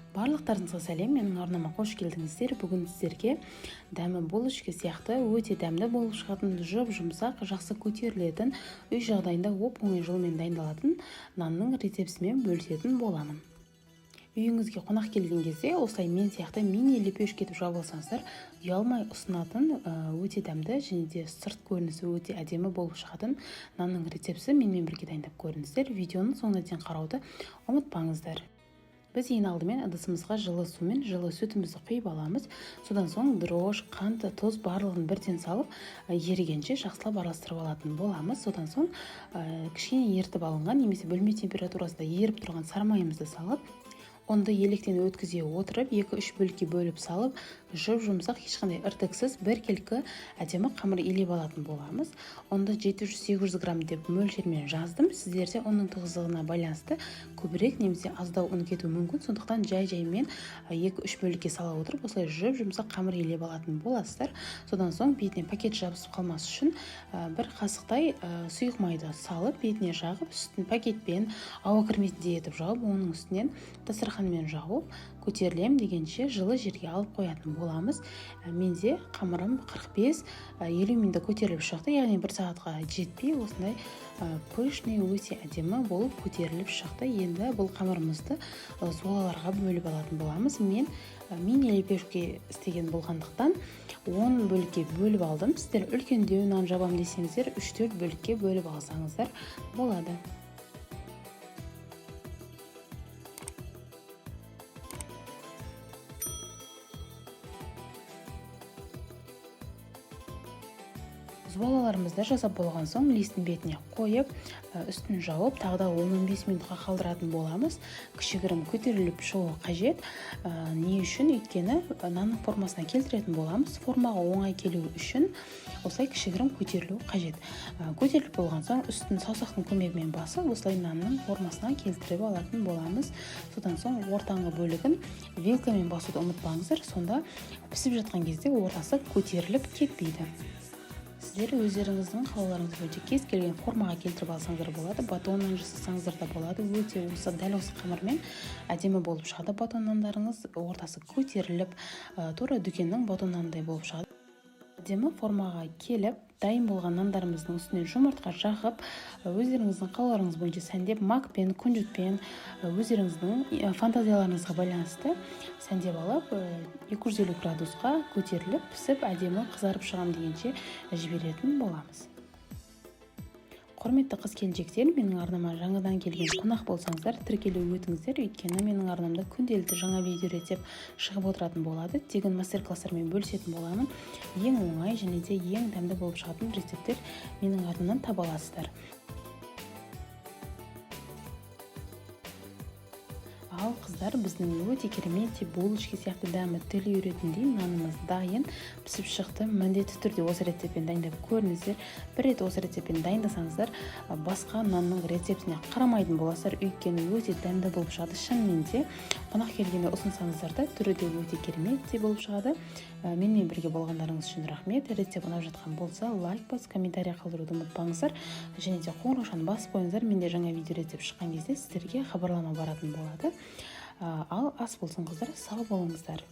Барлықтарыңызға сәлем, менің арнама қош келдіңіздер. Бүгін сіздерге дәмі булочка сияқты өте дәмді болып шығатын, жұп-жұмсақ, жақсы көтерілетін, үй жағдайында оп-оңай жолмен дайындалатын нанның рецептісімен бөлісетін боламын. Үйіңізге қонақ келген кезде осылай мен сияқты мини лепешка етіп жауып алсаңыздар, ұялмай ұсынатын өте дәмді және де сырт көрінісі өте әдемі болып шығатын нанның рецептісі менімен бірге дайындап көріңіздер. Видеоны соңына дейін қарауды ұмытпаңыздар. Біз ең алдымен ыдысымызға жылы су мен жылы сүтімізді құйып аламыз. Содан соң дрож, қант, тұз барлығын бірден салып, ерігенше жақсылап араластырып алатын боламыз. Содан соң кішкене ерітіп алынған немесе бөлме температурасында еріп тұрған сары майымызды салып, онды електен өткізе отырып, 2-3 бөлікке бөліп салып, жұп-жұмсақ, ешқандай іртіксіз біркелкі әдемі қамыр илеп алатын боламыз. Онда 700-800 грамм деп мөлшермен жаздым. Сіздерде оның тығыздығына байланысты көбірек немесе аздау ұн кетуі мүмкін. Сондықтан жай-жаймен 2-3 бөлікке сала отырып, осылай жұп-жұмсақ қамыр илеп алатын боласыздар. Содан соң бетіне пакет жабысып қалмас үшін бір қасықтай сұйық майды салып, бетіне жағып, үстін пакетпен ауа кірмейтіндей етіп жауып, оның үстінен дастарханмен жауып, көтерілем дегенше жылы жерге алып қоятын боламыз. Менде қамырым 45-50 минутта көтеріліп шықты, яғни 1 сағатқа жетпей осындай пышный өте әдемі болып көтеріліп шықты. Енді бұл қамырымызды зуаларға бөліп алатын боламыз. Мен мини лепешка істеген болғандықтан 10 бөлікке бөліп алдым. Сіздер үлкендеу нан жабам десеңіздер 3-4 бөлікке бөліп алсаңыздар болады. Зуалаларымызды жасап болған соң листің бетіне қойып, үстін жауып, тағы да 10-15 минутқа қалдыратын боламыз. Кішігірім көтеріліп шығуы қажет. Не үшін? Өйткені нанның формасына келтіретін боламыз. Формаға оңай келу үшін осылай кішігірім көтерілу қажет. Көтеріліп болған соң үстін саусақтың көмегімен басып, осылай нанның формасына келтіріп алатын боламыз. Содан соң ортаңғы бөлігін вилкамен басуды ұмытпаңыздар. Сонда пісіп жатқан кезде ортасы көтеріліп кетпейді. Сіздер өздеріңіздің қалауларыңыз бойынша кез келген формаға келтіріп алсаңыздар болады. Батоннан жасасаңыздар да болады. Өте дәл осы қамырмен әдемі болып шығады. Батон нандарыңыз ортасы көтеріліп, тура дүкеннің батон нанындай болып шығады. Әдемі формаға келіп, дайын болған нандарымыздың үстінен жұмыртқа жағып, өздеріңіздің қалауларыңыз бойынша сәндеп, макпен, күнжітпен, өздеріңіздің фантазияларыңызға байланысты сәндеп алып, 250 градусқа көтеріліп, пісіп, әдемі қызарып шығам дегенше жіберетін боламыз. Құрметті қыз-келіншектер, менің арнама жаңадан келген қонақ болсаңыздар, тіркелу өтіңіздер, өйткені менің арнамда күнделікті жаңа видео рецепт шығып отыратын болады. Тегін мастер-класстармен бөлісетін боламын. Ең оңай және де ең дәмді болып шығатын рецепттер менің арнамнан таба аласыздар. Ал қыздар, біздің өте керемет булочка сияқты дәмі тіл үйретіндей нанымыз дайын, пісіп шықты. Міндетті түрде осы рецептпен дайындап көріңіздер. Бір рет осы рецептпен дайындасаңыздар, басқа нанның рецептіне қарамайтын боласыздар, өйткені өте дәмді болып шығады. Шынымен де қонақ келгенде ұсынсаңыздар да түрі де өте керемет болып шығады. Менімен бірге болғандарыңыз үшін рахмет. Рецепт ұнап жатқан болса, лайк басып, комментарий қалдыруды ұмытпаңыздар. Және де қоңыраушаны басып қойыңыздар. Менде жаңа видео рецепт шыққан кезде сіздерге хабарлама баратын болады. Ал ас болсын қыздар, сау болыңыздар.